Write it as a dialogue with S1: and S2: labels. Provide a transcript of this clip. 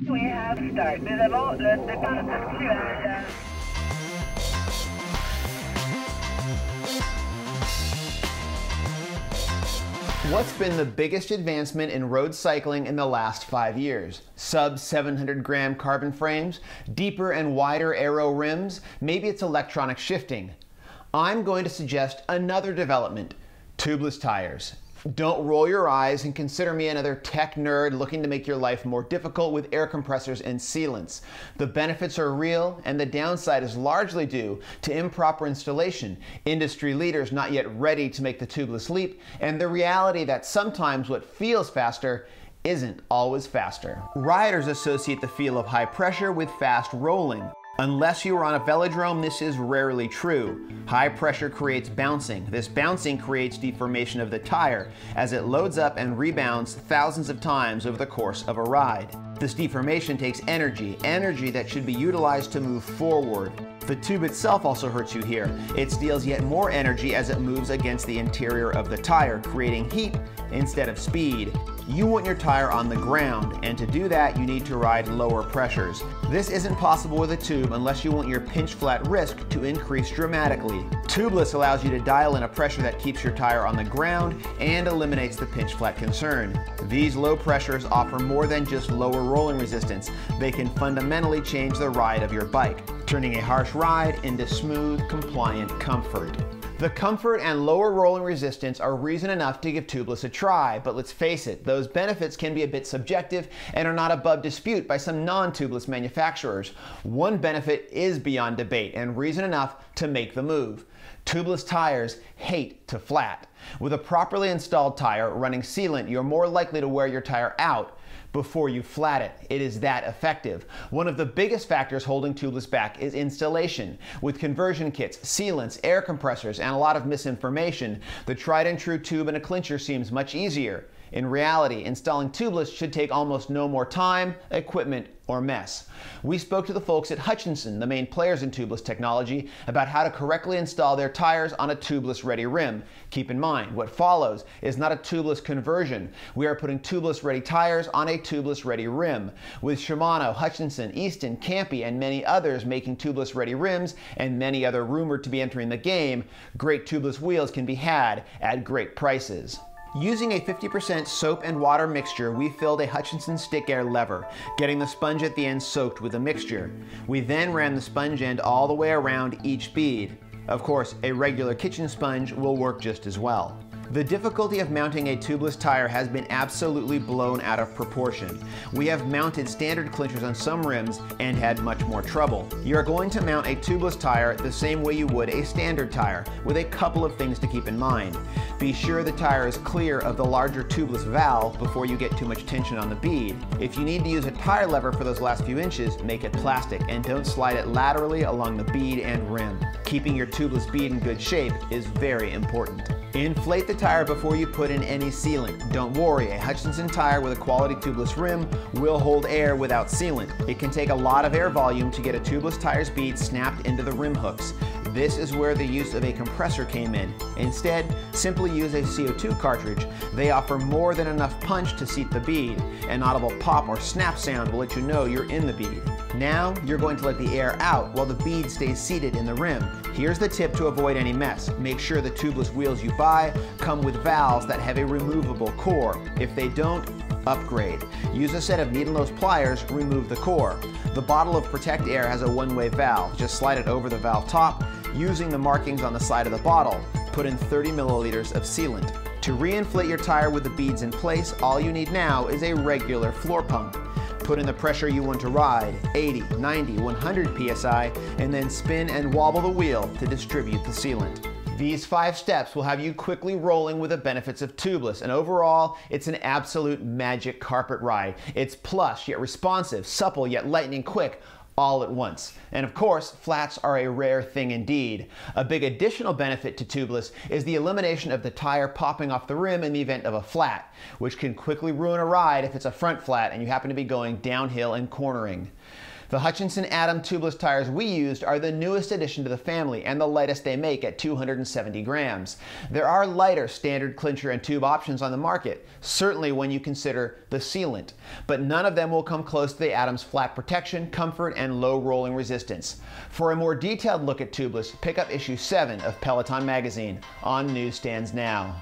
S1: We have start. Nous avons le départ actuel.
S2: What's been the biggest advancement in road cycling in the last 5 years? Sub 700-gram carbon frames, deeper and wider aero rims, maybe it's electronic shifting. I'm going to suggest another development, tubeless tires. Don't roll your eyes and consider me another tech nerd looking to make your life more difficult with air compressors and sealants. The benefits are real, and the downside is largely due to improper installation, industry leaders not yet ready to make the tubeless leap, and the reality that sometimes what feels faster isn't always faster. Riders associate the feel of high pressure with fast rolling. Unless you are on a velodrome, this is rarely true. High pressure creates bouncing. This bouncing creates deformation of the tire as it loads up and rebounds thousands of times over the course of a ride. This deformation takes energy that should be utilized to move forward. The tube itself also hurts you here. It steals yet more energy as it moves against the interior of the tire, creating heat instead of speed. You want your tire on the ground, and to do that, you need to ride lower pressures. This isn't possible with a tube unless you want your pinch flat risk to increase dramatically. Tubeless allows you to dial in a pressure that keeps your tire on the ground and eliminates the pinch flat concern. These low pressures offer more than just lower rolling resistance. They can fundamentally change the ride of your bike, turning a harsh ride into smooth, compliant comfort. The comfort and lower rolling resistance are reason enough to give tubeless a try, but let's face it, those benefits can be a bit subjective and are not above dispute by some non-tubeless manufacturers. One benefit is beyond debate and reason enough to make the move. Tubeless tires hate to flat. With a properly installed tire running sealant, you're more likely to wear your tire out before you flat it. It is that effective. One of the biggest factors holding tubeless back is installation. With conversion kits, sealants, air compressors, and a lot of misinformation, the tried and true tube in a clincher seems much easier. In reality, installing tubeless should take almost no more time, equipment, or mess. We spoke to the folks at Hutchinson, the main players in tubeless technology, about how to correctly install their tires on a tubeless ready rim. Keep in mind, what follows is not a tubeless conversion. We are putting tubeless ready tires on a tubeless ready rim. With Shimano, Hutchinson, Easton, Campy, and many others making tubeless ready rims, and many other rumored to be entering the game, great tubeless wheels can be had at great prices. Using a 50% soap and water mixture, we filled a Hutchinson stick air lever, getting the sponge at the end soaked with the mixture. We then ran the sponge end all the way around each bead. Of course, a regular kitchen sponge will work just as well. The difficulty of mounting a tubeless tire has been absolutely blown out of proportion. We have mounted standard clinchers on some rims and had much more trouble. You're going to mount a tubeless tire the same way you would a standard tire, with a couple of things to keep in mind. Be sure the tire is clear of the larger tubeless valve before you get too much tension on the bead. If you need to use a tire lever for those last few inches, make it plastic and don't slide it laterally along the bead and rim. Keeping your tubeless bead in good shape is very important. Inflate the tire before you put in any sealant. Don't worry, a Hutchinson tire with a quality tubeless rim will hold air without sealant. It can take a lot of air volume to get a tubeless tire's bead snapped into the rim hooks. This is where the use of a compressor came in. Instead, simply use a CO2 cartridge. They offer more than enough punch to seat the bead. An audible pop or snap sound will let you know you're in the bead. Now, you're going to let the air out while the bead stays seated in the rim. Here's the tip to avoid any mess. Make sure the tubeless wheels you buy come with valves that have a removable core. If they don't, upgrade. Use a set of needle-nose pliers, remove the core. The bottle of Protect Air has a one-way valve. Just slide it over the valve top. Using the markings on the side of the bottle, put in 30 milliliters of sealant. To re-inflate your tire with the beads in place, all you need now is a regular floor pump. Put in the pressure you want to ride, 80, 90, 100 psi, and then spin and wobble the wheel to distribute the sealant. These 5 steps will have you quickly rolling with the benefits of tubeless, and overall, it's an absolute magic carpet ride. It's plush yet responsive, supple yet lightning quick, all at once. And of course, flats are a rare thing indeed. A big additional benefit to tubeless is the elimination of the tire popping off the rim in the event of a flat, which can quickly ruin a ride if it's a front flat and you happen to be going downhill and cornering. The Hutchinson Atom tubeless tires we used are the newest addition to the family and the lightest they make at 270 grams. There are lighter standard clincher and tube options on the market, certainly when you consider the sealant, but none of them will come close to the Atom's flat protection, comfort, and low rolling resistance. For a more detailed look at tubeless, pick up issue 7 of Peloton magazine, on newsstands now.